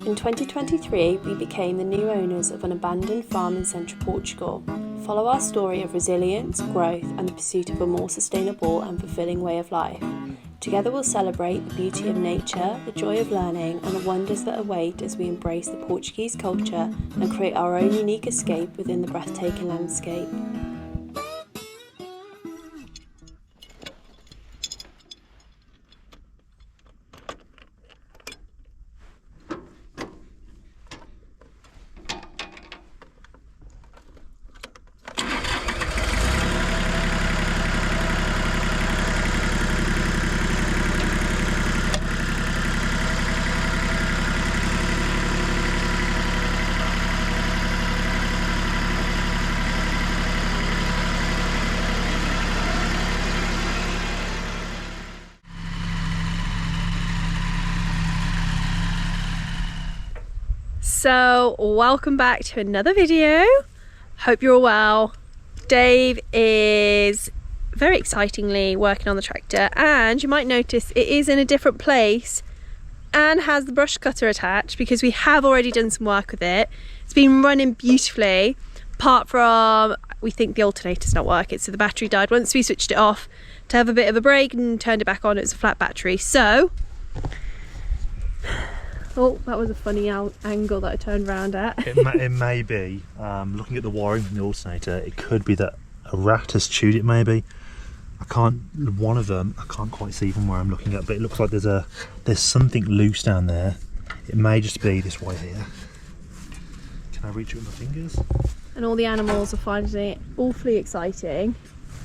In 2023, we became the new owners of an abandoned farm in Central Portugal. Follow our story of resilience, growth, and the pursuit of a more sustainable and fulfilling way of life. Together we'll celebrate the beauty of nature, the joy of learning, and the wonders that await as we embrace the Portuguese culture and create our own unique escape within the breathtaking landscape. So welcome back to another video. Hope you're all well. Dave is very excitingly working on the tractor, and you might notice it is in a different place and has the brush cutter attached because we have already done some work with it. It's been running beautifully, apart from we think the alternator's not working, so the battery died once we switched it off to have a bit of a break and turned it back on. It's a flat battery. So oh, that was a funny angle that I turned around at. It may be, looking at the wiring from the alternator, it could be that a rat has chewed it maybe. One of them, I can't quite see from where I'm looking at, but it looks like there's something loose down there. It may just be this way here. Can I reach it with my fingers? And all the animals are finding it awfully exciting.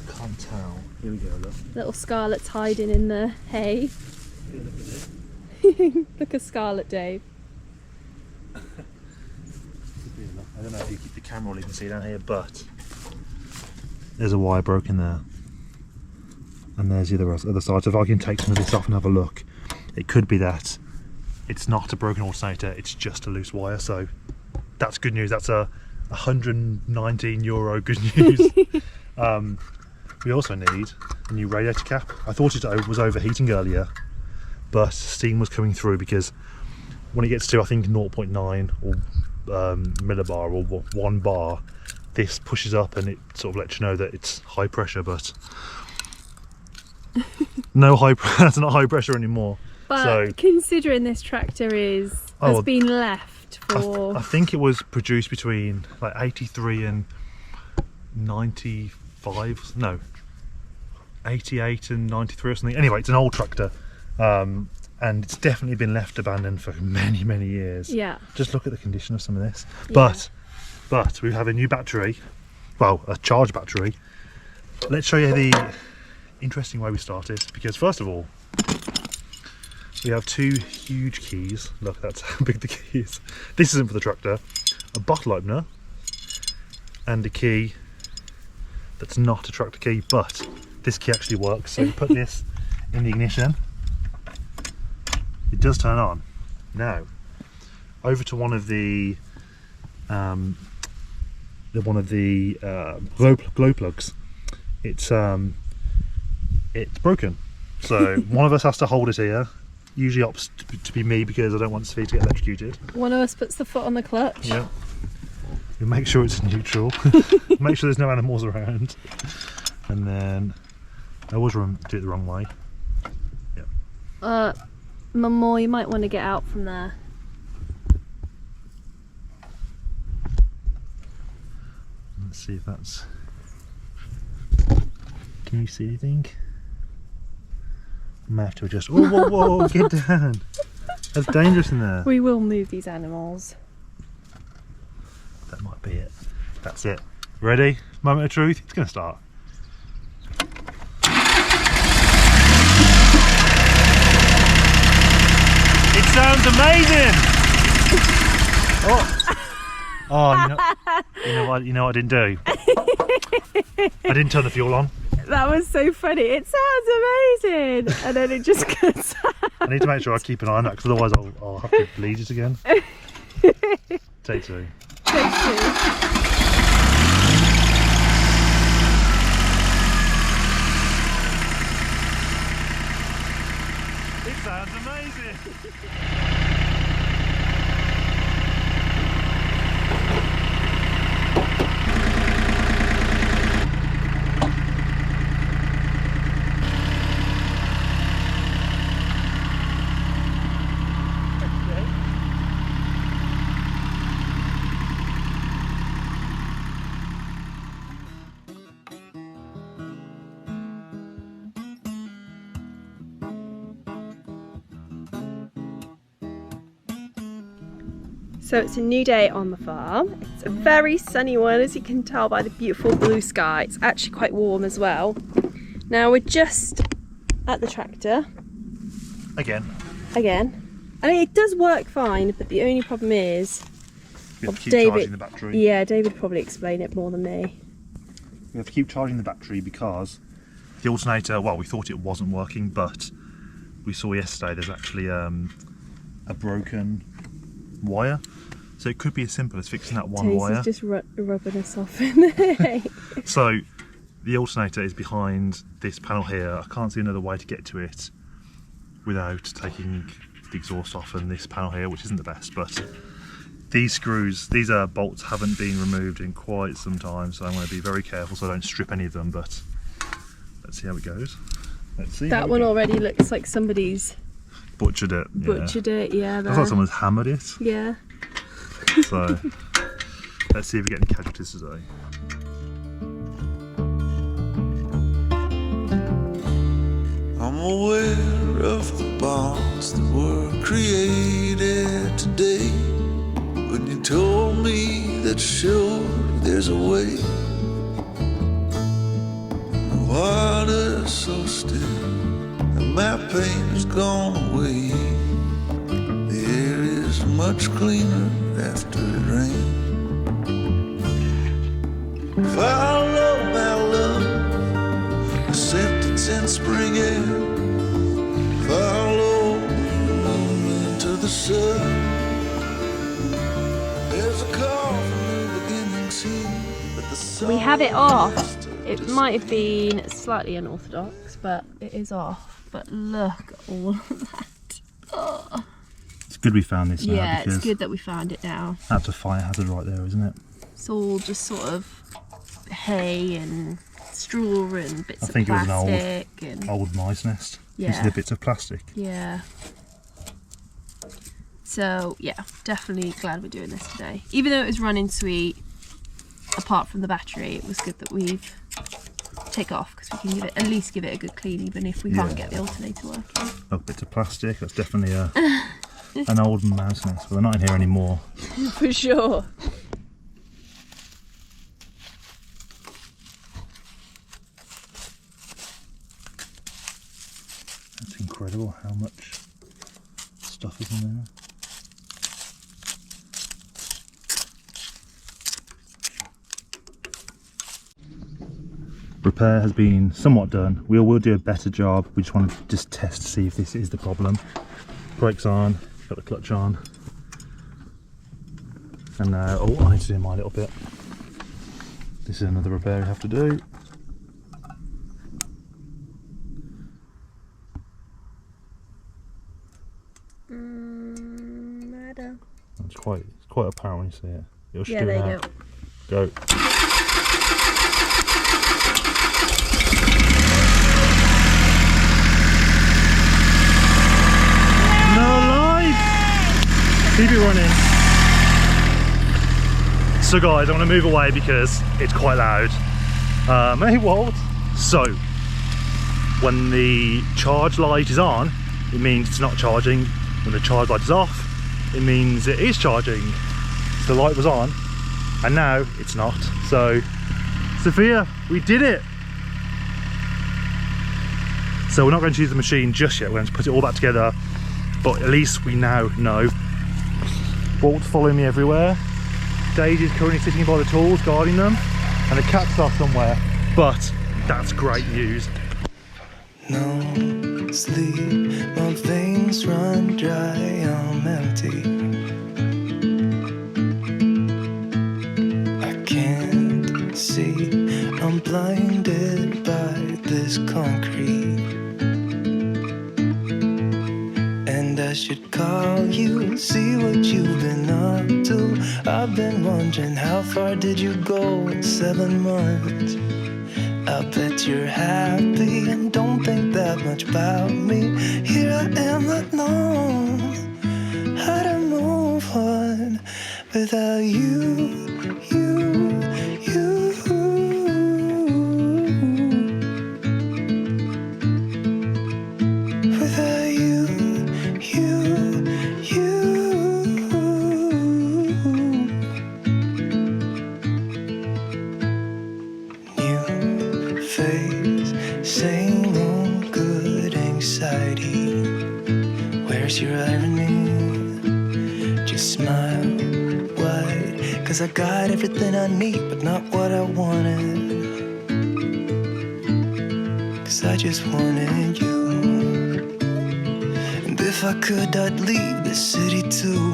Can't tell. Here we go, look. Little Scarlet's hiding in the hay. Look at it. Look at Scarlet, Dave. I don't know if the camera will even see down here, but there's a wire broken there, and there's the other side. So if I can take some of this off and have a look, it could be that it's not a broken alternator, it's just a loose wire. So that's good news. That's a €119 good news. We also need a new radiator cap. I thought it was overheating earlier, but steam was coming through because when it gets to, I think, 0.9 or millibar or 1 bar, this pushes up and it sort of lets you know that it's high pressure, but that's not high pressure anymore. But so, considering this tractor has been left for... I think it was produced between like 83 and 95, no, 88 and 93 or something. Anyway, it's an old tractor. And it's definitely been left abandoned for many years. Yeah. Just look at the condition of some of this. Yeah. But we have a new battery, well, a charge battery. Let's show you the interesting way we started, because first of all, we have two huge keys. Look, that's how big the key is. This isn't for the tractor. A bottle opener and a key that's not a tractor key, but this key actually works. So you put this in the ignition. It does turn on. Now, over to one of the glow plugs. It's broken. So one of us has to hold it here. Usually opts to be me because I don't want Sophie to get electrocuted. One of us puts the foot on the clutch. Yeah. You make sure it's neutral. Make sure there's no animals around. And then I always do it the wrong way. Yeah. Mamo, you might want to get out from there. Let's see if that's... Can you see anything? I may have to adjust. Oh, whoa, get down. That's dangerous in there. We will move these animals. That might be it. That's it. Ready? Moment of truth. It's going to start. It sounds amazing. You know what I didn't do? I didn't turn the fuel on. That was so funny. It sounds amazing, and then it just cuts out. I need to make sure I keep an eye on that, because otherwise I'll have to bleed it again. Take two. Take two. It sounds amazing. So it's a new day on the farm. It's a very sunny one, as you can tell by the beautiful blue sky. It's actually quite warm as well. Now we're just at the tractor. Again. I mean, it does work fine, but the only problem is... We have to keep charging the battery. Yeah, David would probably explain it more than me. We have to keep charging the battery because the alternator, well, we thought it wasn't working, but we saw yesterday there's actually a broken wire. So it could be as simple as fixing that one wire. Just rubbing us off in there. So the alternator is behind this panel here. I can't see another way to get to it without taking the exhaust off and this panel here, which isn't the best, but these screws, these bolts haven't been removed in quite some time, so I'm going to be very careful so I don't strip any of them, but let's see how it goes. Let's see. That one already looks like somebody's butchered it. Butchered it, yeah. Looks like someone's hammered it. Yeah. So let's see if we get any casualties today. I'm aware of the bonds that were created today. When you told me that sure there's a way, the water's so still and my pain has gone away. The air is much cleaner after it rains. Follow my love, the scent that's in spring air. Follow into the sun. There's a call from the beginning scene, but the We have it off. It might have been slightly unorthodox, but it is off. But look at all of that. Oh. It's good we found this now. Yeah, it's good that we found it now. That's a fire hazard right there, isn't it? It's all just sort of hay and straw and bits of plastic. I think it was an old mice nest. Yeah. You see the bits of plastic? Yeah. So yeah, definitely glad we're doing this today. Even though it was running sweet, apart from the battery, it was good that we've take off because we can at least give it a good clean, even if we can't get the alternator working. Look, bits of plastic. That's definitely an old mouse nest. Well, they're not in here anymore. For sure. That's incredible how much stuff is in there. Repair has been somewhat done. We will do a better job. We just want to just test to see if this is the problem. Brakes on, got the clutch on. And oh, I need to do my little bit. This is another repair we have to do. It's quite apparent when you see it. It'll Yeah, there you go. Keep it running. So guys, I'm going to move away because it's quite loud. Hey Walt. So, when the charge light is on, it means it's not charging. When the charge light is off, it means it is charging. So the light was on, and now it's not. So, Sophia, we did it. So we're not going to use the machine just yet. We're going to put it all back together, but at least we now know. Walt's following me everywhere. Daisy's currently sitting by the tools, guarding them, and the cat's off somewhere. But that's great news. No sleep, my veins run dry, I'm empty. I can't see, I'm blinded by this concrete. And I should call you, see what you've been up to. I've been wondering, how far did you go in 7 months? I bet you're happy and don't think that much about me. Here I am, not knowing how to move on without you. Without you. you smile wide. 'Cause I got everything I need, but not what I wanted. 'Cause I just wanted you. And if I could, I'd leave the city too.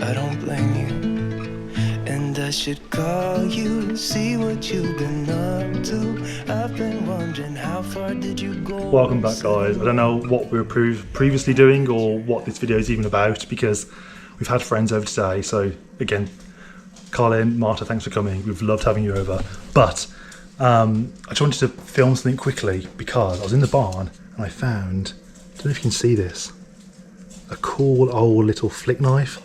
I don't blame you. And I should call you, see what you've been up to. I've been wondering, how far did you go? Welcome back, guys. I don't know what we were previously doing or what this video is even about, because we've had friends over today. So again, Colin, Marta, thanks for coming. We've loved having you over. But I just wanted to film something quickly because I was in the barn and I found, I don't know if you can see this, a cool old little flick knife.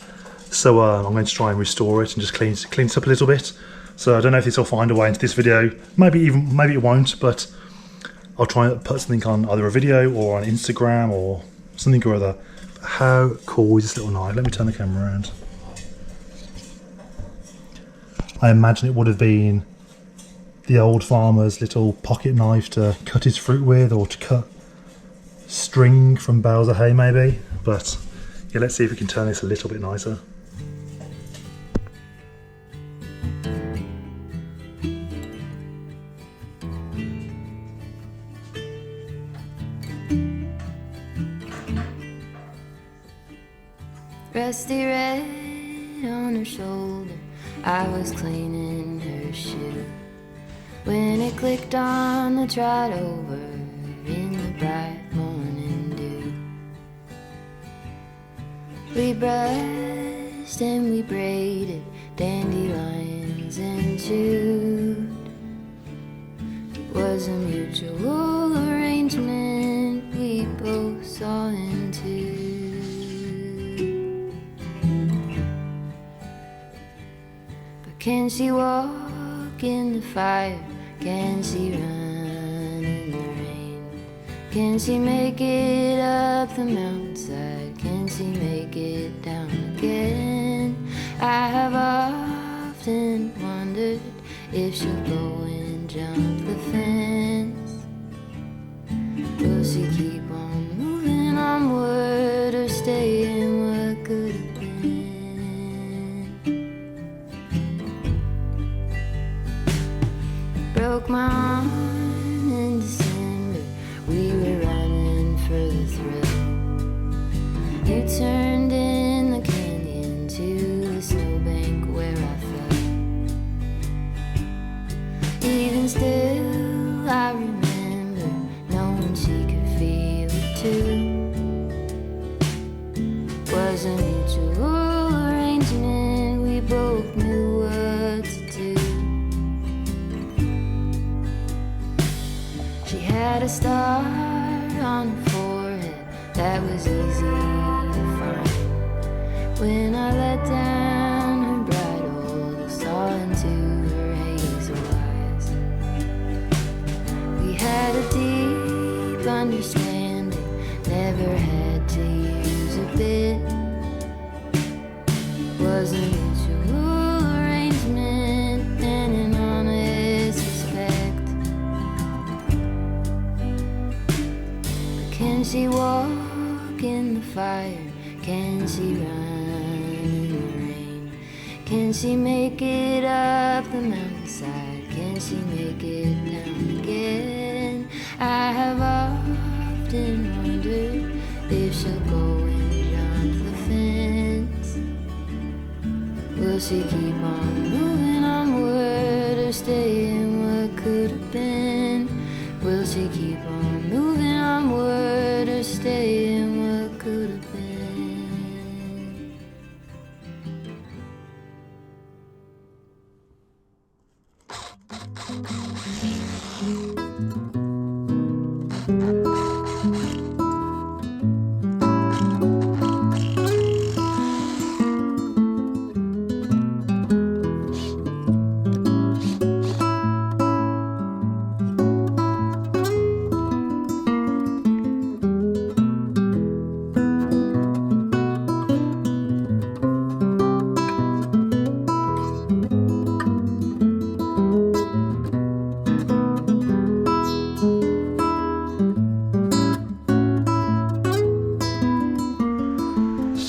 So I'm going to try and restore it and just clean it up a little bit. So I don't know if this will find a way into this video. Maybe it won't, but I'll try and put something on either a video or on Instagram or something or other. But how cool is this little knife? Let me turn the camera around. I imagine it would have been the old farmer's little pocket knife to cut his fruit with, or to cut string from bales of hay maybe. But yeah, let's see if we can turn this a little bit nicer. Rusty red on her shoulder, I was cleaning her shoe when it clicked on the trot over in the bright morning dew. We brushed and we braided dandelions and chewed. It was a mutual arrangement we both saw into. Can she walk in the fire? Can she run in the rain? Can she make it up the mountainside? Can she make it down again? I have often wondered if she'll go and jump the fence. Will she keep on moving onward or stay in what could have been? Broke my arm in December, we were running for the thrill. You turned in the canyon to the snowbank where I fell. Even still, I remember knowing she could feel it too. Was a mutual arrangement, we both knew what to do. She had a star on her forehead that was easy to find. When I let down her bridle, saw into her hazel eyes. We had a deep understanding, never had to use a bit. Was a mutual arrangement and an honest respect. Can she walk in the fire? Can she run in the rain? Can she make it up the mountainside? Can she make it down again? I have often wondered if she'll go and jump the fence. Will she keep on moving onward or stay in what could have been? Will she keep on moving onward or stay in what could have been?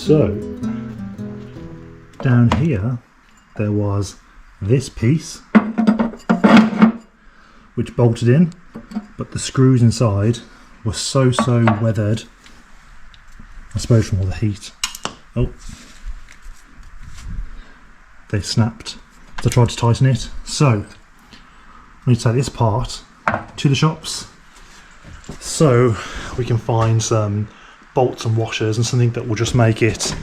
So, down here there was this piece which bolted in, but the screws inside were so weathered, I suppose from all the heat. Oh, they snapped. So I tried to tighten it. So I need to take this part to the shops so we can find some bolts and washers and something that will just make it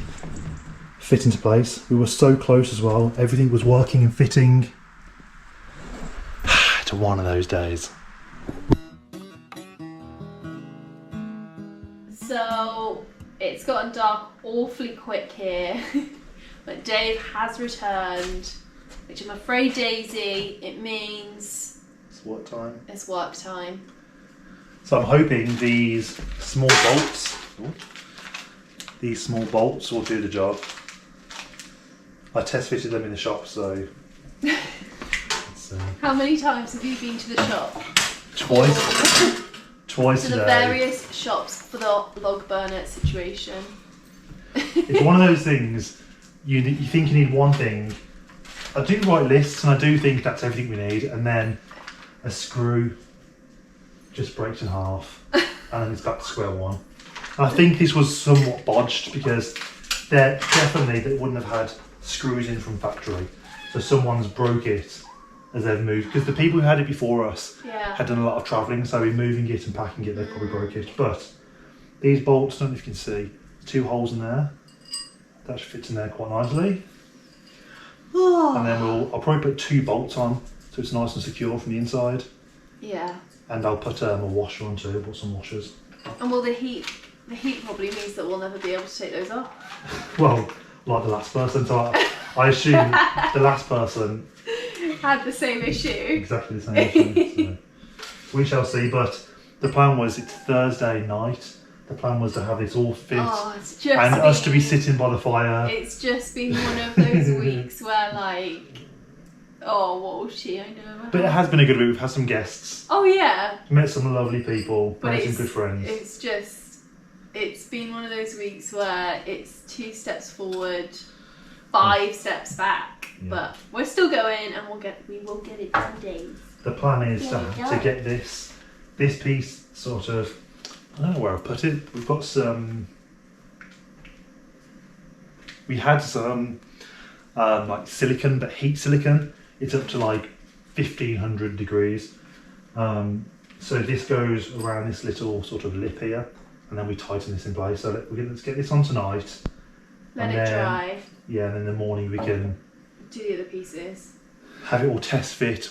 fit into place. We were so close as well. Everything was working and fitting. To one of those days. So it's gotten dark awfully quick here, but Dave has returned, which I'm afraid, Daisy, it means It's work time. it's work time. So I'm hoping these small bolts will do the job. I test fitted them in the shop, so let's see. How many times have you been to the shop? Twice To the today. various shops for the log burner situation. It's one of those things, you think you need one thing. I do write lists and I do think that's everything we need, and then a screw just breaks in half and then it's back to square one. And I think this was somewhat bodged because they wouldn't have had screws in from factory. So someone's broke it as they've moved, because the people who had it before us had done a lot of travelling, so in moving it and packing it they probably broke it. But these bolts, I don't know if you can see, 2 holes in there. That fits in there quite nicely. And then I'll probably put 2 bolts on so it's nice and secure from the inside. Yeah. And I'll put a washer on too, put some washers. And well, the heat probably means that we'll never be able to take those off. Well, like the last person, so I assume the last person had the same issue. Exactly the same issue. So we shall see, but the plan was it's Thursday night. The plan was to have this all fit and us to be sitting by the fire. It's just been one of those weeks where like, oh, what was she? I know. But it has been a good week. We've had some guests. Oh yeah. Met some lovely people. But Made some good friends. It's been one of those weeks where it's 2 steps forward, 5 steps back. Yeah. But we're still going, and we will get it done, Dave. The plan is to get this piece sort of, I don't know where I put it. We've got some. We had some like silicon, but heat silicon. It's up to like 1500 degrees. So this goes around this little sort of lip here, and then we tighten this in place. So let's get this on tonight. Let it dry. Yeah, and then in the morning we can do the other pieces. Have it all test fit,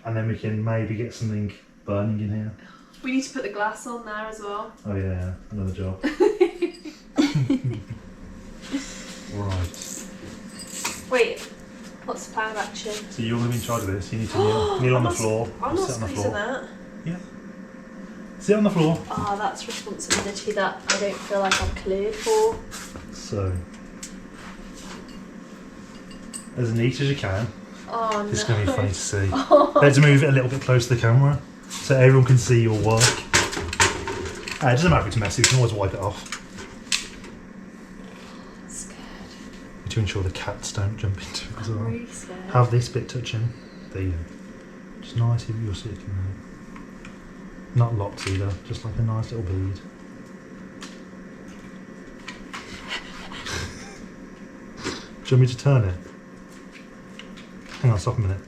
and then we can maybe get something burning in here. We need to put the glass on there as well. Oh yeah, another job. Right. Wait, what's the plan of action? So you're going to be in charge of this. You need to kneel on the floor. I'm not sit on the squeezing floor. that. Yeah. Sit on the floor. Oh, that's responsibility that I don't feel like I'm cleared for. So, as neat as you can. Oh, This is going to be funny to see. Let's move it a little bit close to the camera so everyone can see your work. It doesn't matter if it's messy, you can always wipe it off. I'm scared. To ensure the cats don't jump into it as well. I'm really scared. Have this bit touching. There you go. Just nice if you're sitting there. Not lots either, just like a nice little bead. Do you want me to turn it? Hang on, stop a minute.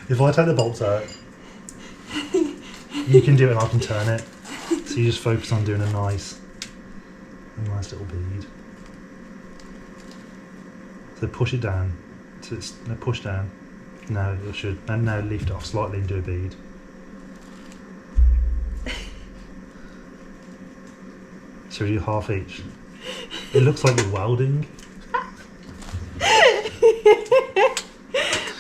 If I take the bolts out, you can do it and I can turn it. So you just focus on doing a nice little bead. So push it down. So it's push down. No, it should. And now lift off slightly and do a bead. So we do half each. It looks like you're welding.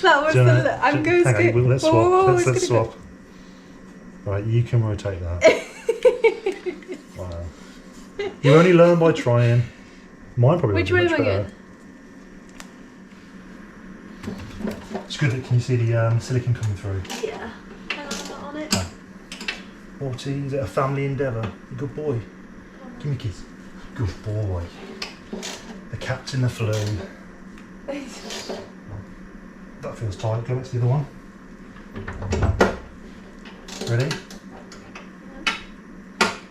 That was I'm going to hang on, let's swap. Let's swap. Right, you can rotate that. Wow. You only learn by trying. Mine probably. Which way am I going? It's good. Can you see the silicon coming through? Yeah. Hang on, I'm not on it. What is it? A family endeavour. A good boy. Give me a kiss. Good boy. The cat's in the flu. That feels tight. Go back to the other one. Ready?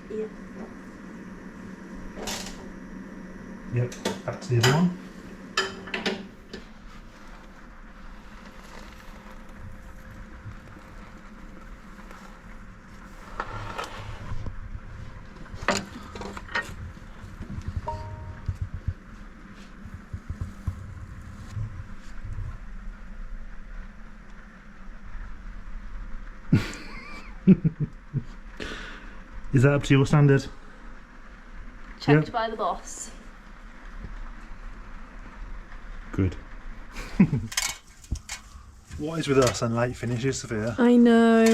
Yeah. Yep, back to the other one. Is that up to your standard? Checked Yep. by the boss. Good. What is with us and late finishes, Sophia? I know.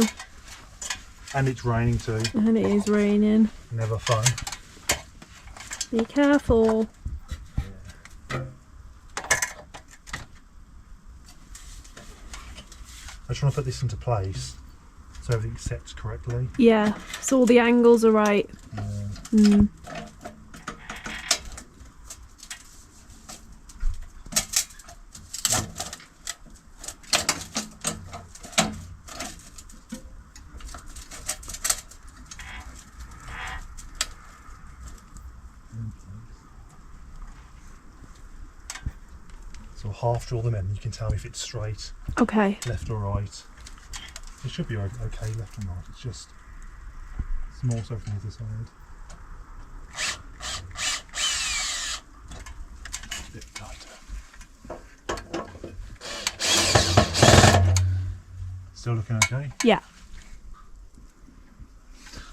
And it's raining too. And it is raining. Never fun. Be careful. I just want to put this into place so everything sets correctly. Yeah, so all the angles are right. Mm. So I'll half draw them in. You can tell me if it's straight, Okay. left or right. It should be okay, left and right. It's just small so from either side. A bit tighter. Still looking okay? Yeah.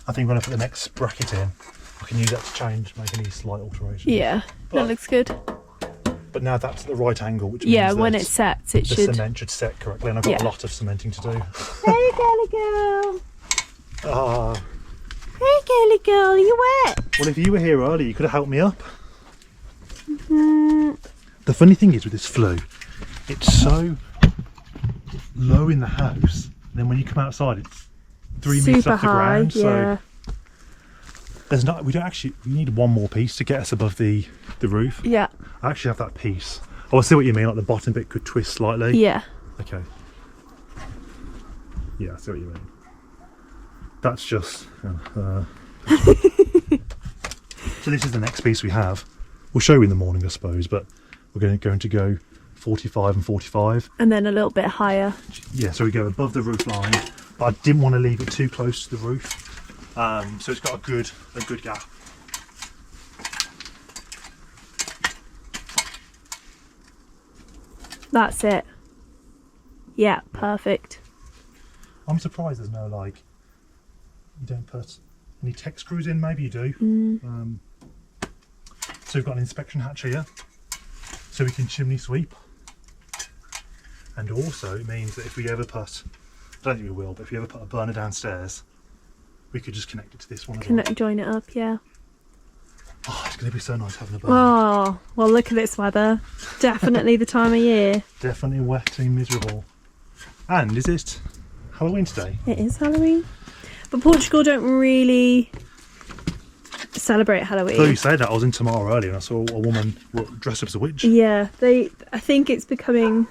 I think when I put the next bracket in, I can use that to make any slight alterations. Yeah, But- that looks good. But now that's at the right angle, which means Yeah, when that it sets, it the should. cement should set correctly, and I've got Yeah. a lot of cementing to do. Hey, girly girl. Ah, Hey, girly girl, are you wet? well, if you were here earlier, you could have helped me up. Mm, The funny thing is with this flue, it's so low in the house, and then when you come outside, it's 3 metres super off the high, ground. yeah. So there's not. We need one more piece to get us above the roof. Yeah, I actually have that piece. Oh, I see what you mean. Like the bottom bit could twist slightly. yeah. Okay. Yeah, I see what you mean. That's just. So this is the next piece we have. We'll show you in the morning, I suppose, but we're going to go 45 and 45. And then a little bit higher. Yeah, so we go above the roof line, but I didn't want to leave it too close to the roof, so it's got a good gap. That's it. Yeah, perfect. I'm surprised there's no you don't put any tech screws in. Maybe you do. So we've got an inspection hatch here, so we can chimney sweep. And also it means that if we ever put, I don't think we will, but if we ever put a burner downstairs, we could just connect it to this one as well. Join it up, yeah. Oh, it's going to be so nice having a burner. Oh, well, look at this weather. Definitely the time of year. Definitely wet and miserable. And is it Halloween today? It is Halloween. But Portugal don't really celebrate Halloween. Though you say that, I was in Tamar earlier and I saw a woman dressed up as a witch. Yeah, I think it's becoming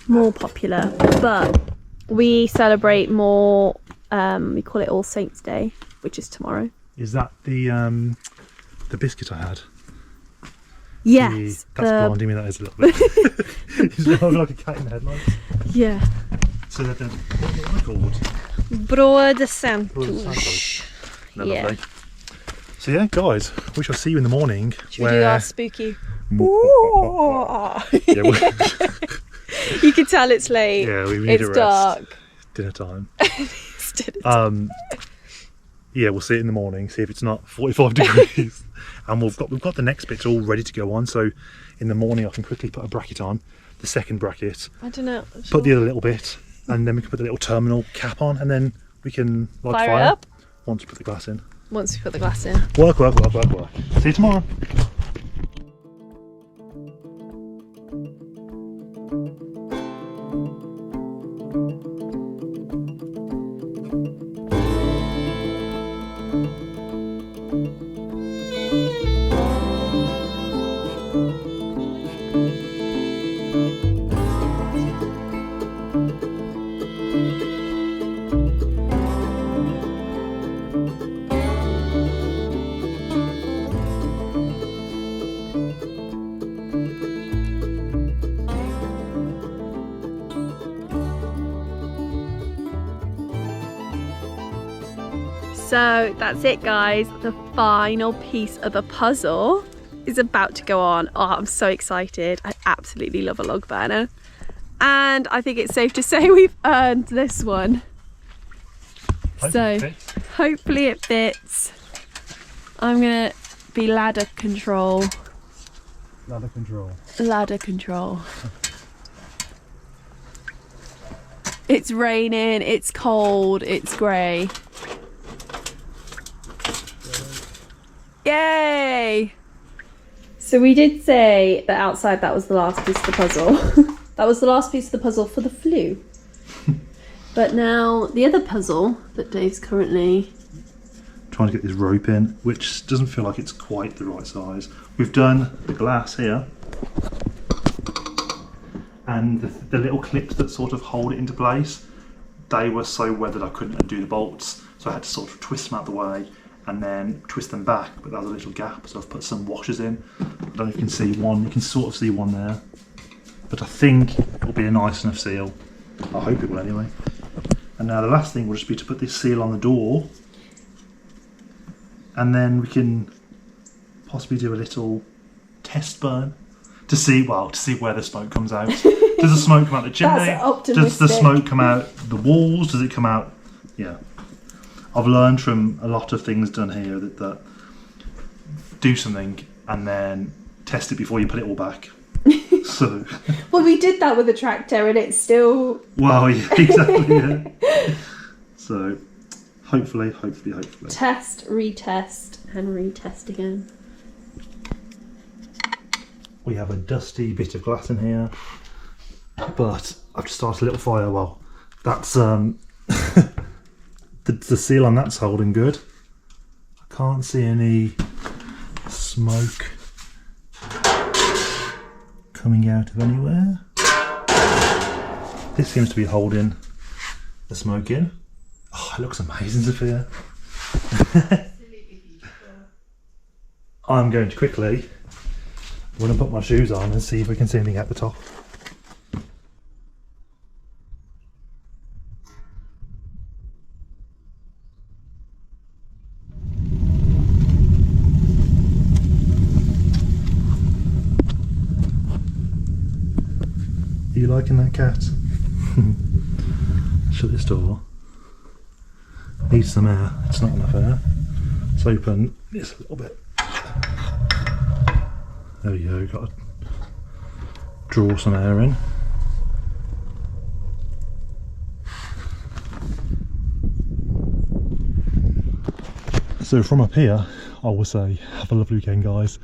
more popular, but we celebrate more, we call it All Saints Day, which is tomorrow. Is that the biscuit I had? Yes. That's blinding me, that is a little bit. It's like a cat in the headlights. Yeah. So what are they called? Broa de Broa de Santos. Santos. They're Yeah. lovely. So yeah, guys, we shall see you in the morning. Should we do our spooky? Yeah, You can tell it's late. yeah, we need It's a rest. dark. Dinner time. It's dinner. Yeah, we'll see it in the morning. See if it's not 45 degrees, and we've got the next bits all ready to go on. So in the morning, I can quickly put a bracket on, the second bracket, I don't know. put the other little bit, and then we can put the little terminal cap on, and then we can light Fire it up? once we put the glass in. Once we put the glass in. Work. See you tomorrow. So that's it, guys. The final piece of the puzzle is about to go on. Oh, I'm so excited. I absolutely love a log burner. And I think it's safe to say we've earned this one. So hopefully it fits. I'm gonna be ladder control. Ladder control. Ladder control. It's raining, it's cold, it's grey. Yay! So we did say that outside that was the last piece of the puzzle. That was the last piece of the puzzle for the flue. But now the other puzzle that Dave's currently trying to get this rope in, which doesn't feel like it's quite the right size. We've done the glass here, and the little clips that sort of hold it into place, they were so weathered I couldn't undo the bolts, so I had to sort of twist them out the way and then twist them back, but there was a little gap, so I've put some washers in. I don't know if you can see one, you can sort of see one there, but I think it'll be a nice enough seal. I hope it will anyway. And now the last thing will just be to put this seal on the door, and then we can possibly do a little test burn to see where the smoke comes out. Does the smoke come out the chimney? Does the smoke come out the walls? Does it come out? Yeah. I've learned from a lot of things done here that do something and then test it before you put it all back. So. Well, we did that with a tractor and it's still. Well, yeah, exactly. Yeah. So, hopefully. Test, retest, and retest again. We have a dusty bit of glass in here, but I've just started a little fire. Well, that's the seal on that's holding good. I can't see any smoke coming out of anywhere. This seems to be holding the smoke in. Oh, it looks amazing, Sophia. I'm going to quickly. I'm going to put my shoes on and see if we can see anything at the top. Are you liking that cat? Shut this door. Needs some air. It's not enough air. Let's open this a little bit. There we go, got to draw some air in. So from up here, I will say, have a lovely weekend, guys.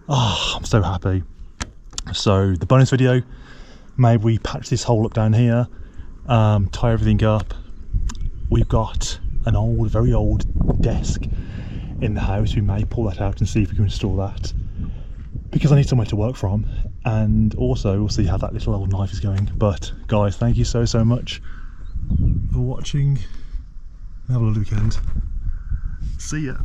I'm so happy. So the bonus video, maybe we patch this hole up down here, tie everything up. We've got an old, very old desk in the house. We may pull that out and see if we can install that, because I need somewhere to work from, and also we'll see how that little old knife is going. But guys, thank you so much for watching. Have a lovely weekend. See ya.